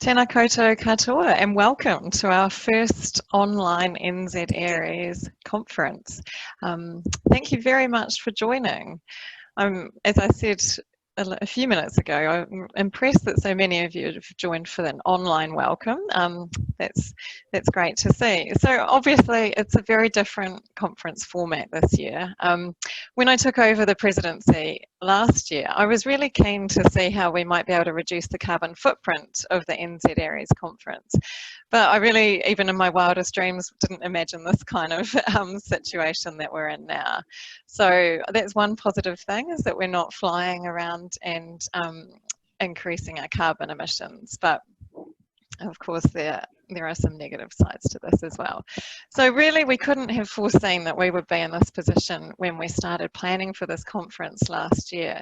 Tēnā koutou katoa and welcome to our first online NZARES conference. Thank you very much for joining. As I said a few minutes ago, I'm impressed that so many of you have joined for an online welcome. That's great to see. So obviously it's a very different conference format this year. When I took over the presidency last year, I was really keen to see how we might be able to reduce the carbon footprint of the NZARES conference. But I really, even in my wildest dreams, didn't imagine this kind of situation that we're in now. So that's one positive thing, is that we're not flying around and increasing our carbon emissions. But of course, there are some negative sides to this as well. So really, we couldn't have foreseen that we would be in this position when we started planning for this conference last year.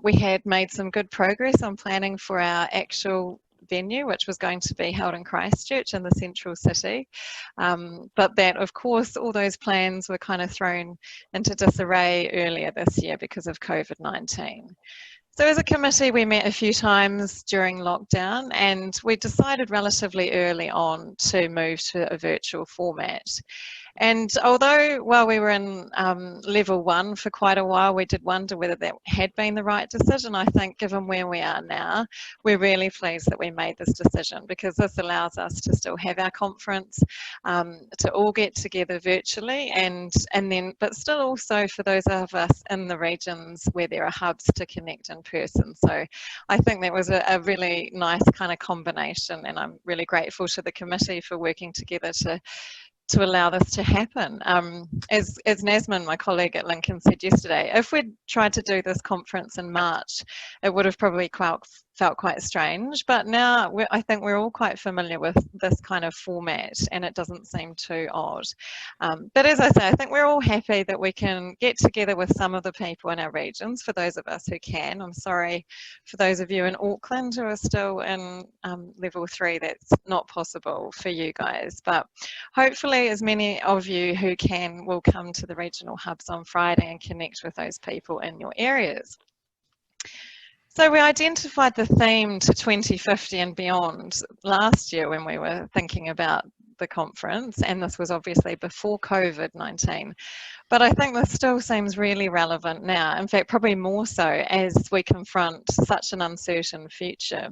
We had made some good progress on planning for our actual venue, which was going to be held in Christchurch in the central city. But that, of course, all those plans were kind of thrown into disarray earlier this year because of COVID-19. So as a committee, we met a few times during lockdown, and we decided relatively early on to move to a virtual format. And although while we were in level 1 for quite a while, we did wonder whether that had been the right decision. I think given where we are now, we're really pleased that we made this decision, because this allows us to still have our conference, to all get together virtually, but still also for those of us in the regions where there are hubs to connect in person. So I think that was a really nice kind of combination, and I'm really grateful to the committee for working together to allow this to happen. As Nasmin, my colleague at Lincoln, said yesterday, if we'd tried to do this conference in March, it would have probably felt quite strange, but now I think we're all quite familiar with this kind of format, and it doesn't seem too odd. But as I say, I think we're all happy that we can get together with some of the people in our regions, for those of us who can. I'm sorry for those of you in Auckland who are still in level 3, that's not possible for you guys, but hopefully as many of you who can will come to the regional hubs on Friday and connect with those people in your areas. So we identified the theme to 2050 and beyond last year when we were thinking about the conference, and this was obviously before COVID-19. But I think this still seems really relevant now, in fact probably more so as we confront such an uncertain future.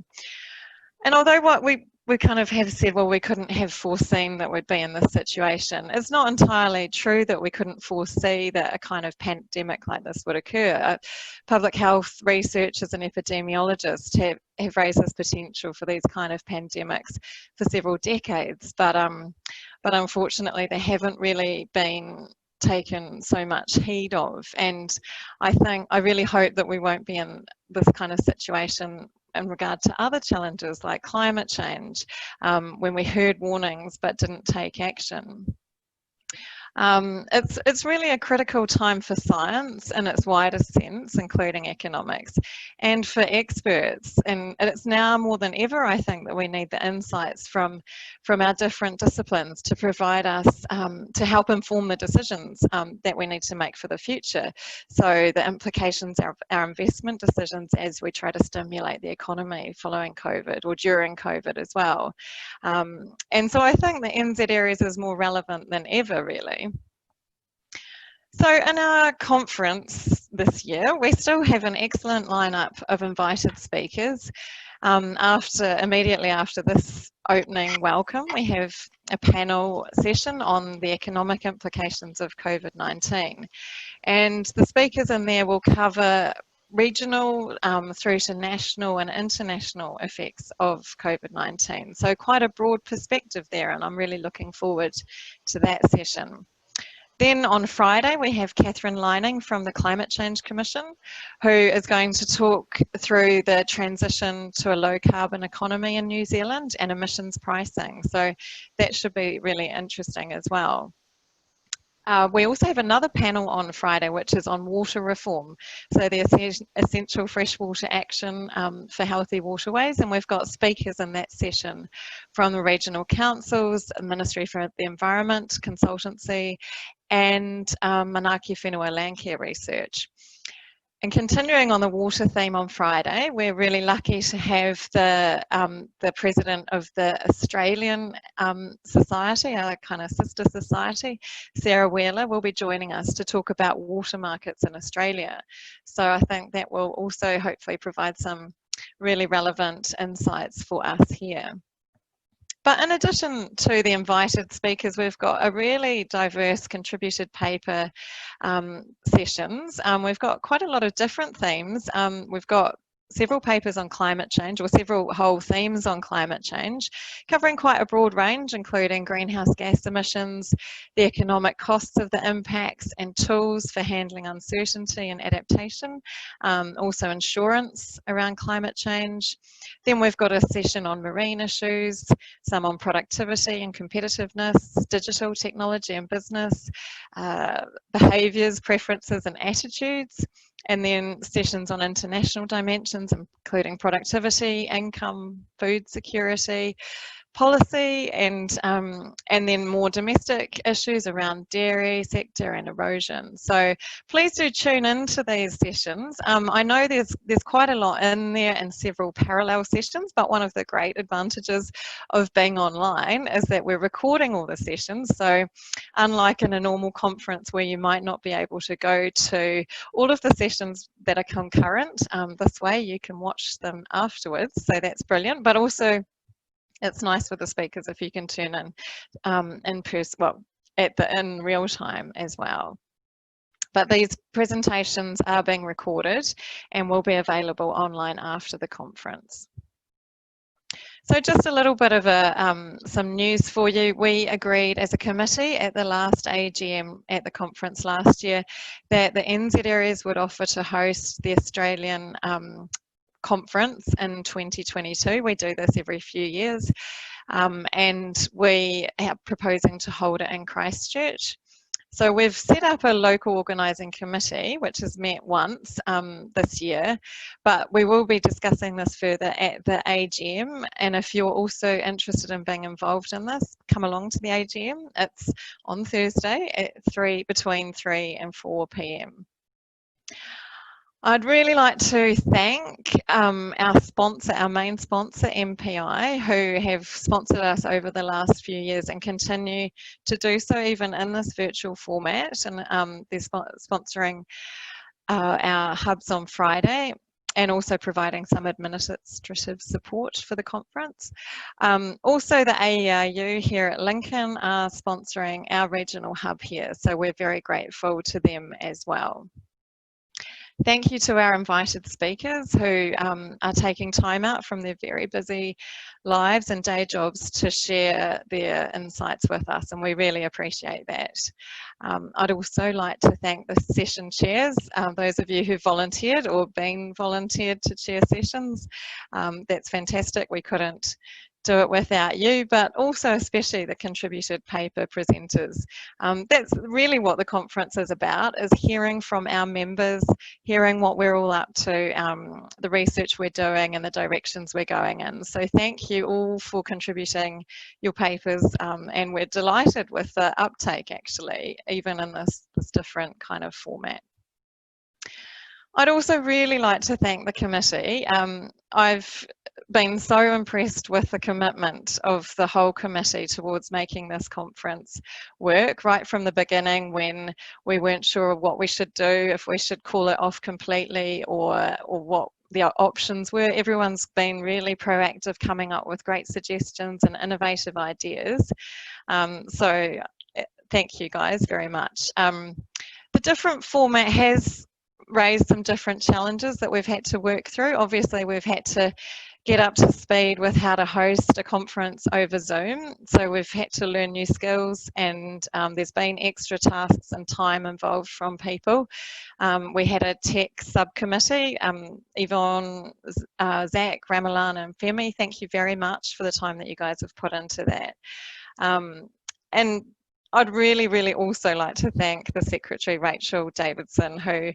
And although what we kind of have said, well, we couldn't have foreseen that we'd be in this situation, it's not entirely true that we couldn't foresee that a kind of pandemic like this would occur. Public health researchers and epidemiologists have raised this potential for these kind of pandemics for several decades, but unfortunately they haven't really been taken so much heed of. And I really hope that we won't be in this kind of situation in regard to other challenges like climate change, when we heard warnings but didn't take action. It's really a critical time for science in its widest sense, including economics, and for experts. And it's now more than ever, I think, that we need the insights from our different disciplines to provide us, to help inform the decisions that we need to make for the future. So the implications of our investment decisions as we try to stimulate the economy following COVID or during COVID as well. And so I think the NZARES is more relevant than ever, really. So in our conference this year, we still have an excellent lineup of invited speakers. Immediately after this opening welcome, we have a panel session on the economic implications of COVID-19. And the speakers in there will cover regional through to national and international effects of COVID-19. So quite a broad perspective there, and I'm really looking forward to that session. Then on Friday, we have Catherine Lining from the Climate Change Commission, who is going to talk through the transition to a low carbon economy in New Zealand and emissions pricing. So that should be really interesting as well. We also have another panel on Friday, which is on water reform. So the essential freshwater action for healthy waterways. And we've got speakers in that session from the regional councils, Ministry for the Environment, Consultancy, and Manaaki Whenua Land Care Research. And continuing on the water theme on Friday, we're really lucky to have the president of the Australian Society, our kind of sister society, Sarah Wheeler, will be joining us to talk about water markets in Australia. So I think that will also hopefully provide some really relevant insights for us here. But in addition to the invited speakers, we've got a really diverse contributed paper sessions. We've got quite a lot of different themes. We've got several papers on climate change, or several whole themes on climate change, covering quite a broad range, including greenhouse gas emissions, the economic costs of the impacts, and tools for handling uncertainty and adaptation, also insurance around climate change. Then we've got a session on marine issues, some on productivity and competitiveness, digital technology and business, behaviours, preferences and attitudes, and then sessions on international dimensions, including productivity, income, food security, policy, and then more domestic issues around dairy sector and erosion. So please do tune into these sessions. I know there's quite a lot in there and several parallel sessions, but one of the great advantages of being online is that we're recording all the sessions. So unlike in a normal conference where you might not be able to go to all of the sessions that are concurrent, this way you can watch them afterwards. So that's brilliant, but also it's nice for the speakers if you can tune in person, well, in real time as well. But these presentations are being recorded and will be available online after the conference. So just a little bit of some news for you. We agreed as a committee at the last AGM at the conference last year that the NZARES would offer to host the Australian conference in 2022. We do this every few years, and we are proposing to hold it in Christchurch. So we've set up a local organising committee which has met once this year, but we will be discussing this further at the AGM, and if you're also interested in being involved in this, come along to the AGM. It's on Thursday at between 3 and 4 p.m. I'd really like to thank our sponsor, our main sponsor, MPI, who have sponsored us over the last few years and continue to do so even in this virtual format. And they're sponsoring our hubs on Friday and also providing some administrative support for the conference. Also, the AERU here at Lincoln are sponsoring our regional hub here, so we're very grateful to them as well. Thank you to our invited speakers who are taking time out from their very busy lives and day jobs to share their insights with us, and we really appreciate that. I'd also like to thank the session chairs, those of you who volunteered or been volunteered to chair sessions. That's fantastic. We couldn't do it without you, but also especially the contributed paper presenters. That's really what the conference is about, is hearing from our members, hearing what we're all up to, the research we're doing and the directions we're going in. So thank you all for contributing your papers, and we're delighted with the uptake actually, even in this different kind of format. I'd also really like to thank the committee. I've been so impressed with the commitment of the whole committee towards making this conference work right from the beginning, when we weren't sure what we should do, if we should call it off completely or what the options were. Everyone's been really proactive, coming up with great suggestions and innovative ideas. So thank you guys very much. The different format has raised some different challenges that we've had to work through. Obviously, we've had to get up to speed with how to host a conference over Zoom. So we've had to learn new skills, and there's been extra tasks and time involved from people. We had a tech subcommittee, Yvonne, Zach, Ramalan and Femi, thank you very much for the time that you guys have put into that. And I'd really also like to thank the Secretary, Rachel Davidson, who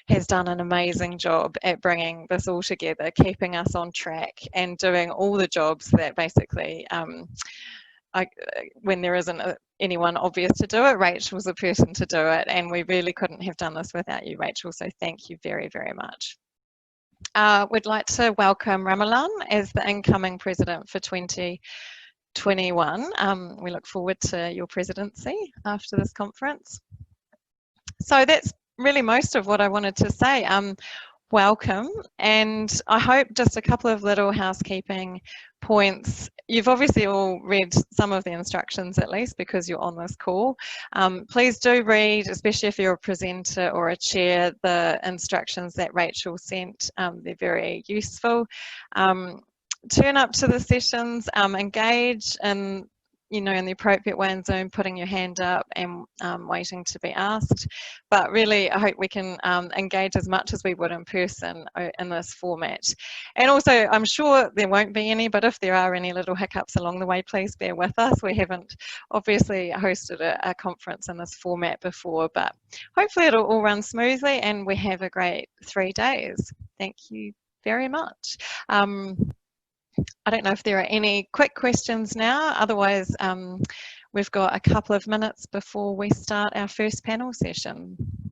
has done an amazing job at bringing this all together, keeping us on track and doing all the jobs that basically when there isn't anyone obvious to do it, Rachel's the person to do it, and we really couldn't have done this without you, Rachel, so thank you very, very much. We'd like to welcome Ramalan as the incoming president for 2021. We look forward to your presidency after this conference. So that's really most of what I wanted to say. Welcome, and I hope just a couple of little housekeeping points. You've obviously all read some of the instructions at least because you're on this call. Please do read, especially if you're a presenter or a chair, the instructions that Rachel sent. They're very useful. Turn up to the sessions, engage in in the appropriate way in Zoom, putting your hand up and waiting to be asked. But really, I hope we can engage as much as we would in person in this format. And also, I'm sure there won't be any, but if there are any little hiccups along the way, please bear with us. We haven't obviously hosted a conference in this format before, but hopefully it'll all run smoothly and we have a great 3 days. Thank you very much. I don't know if there are any quick questions now, otherwise we've got a couple of minutes before we start our first panel session.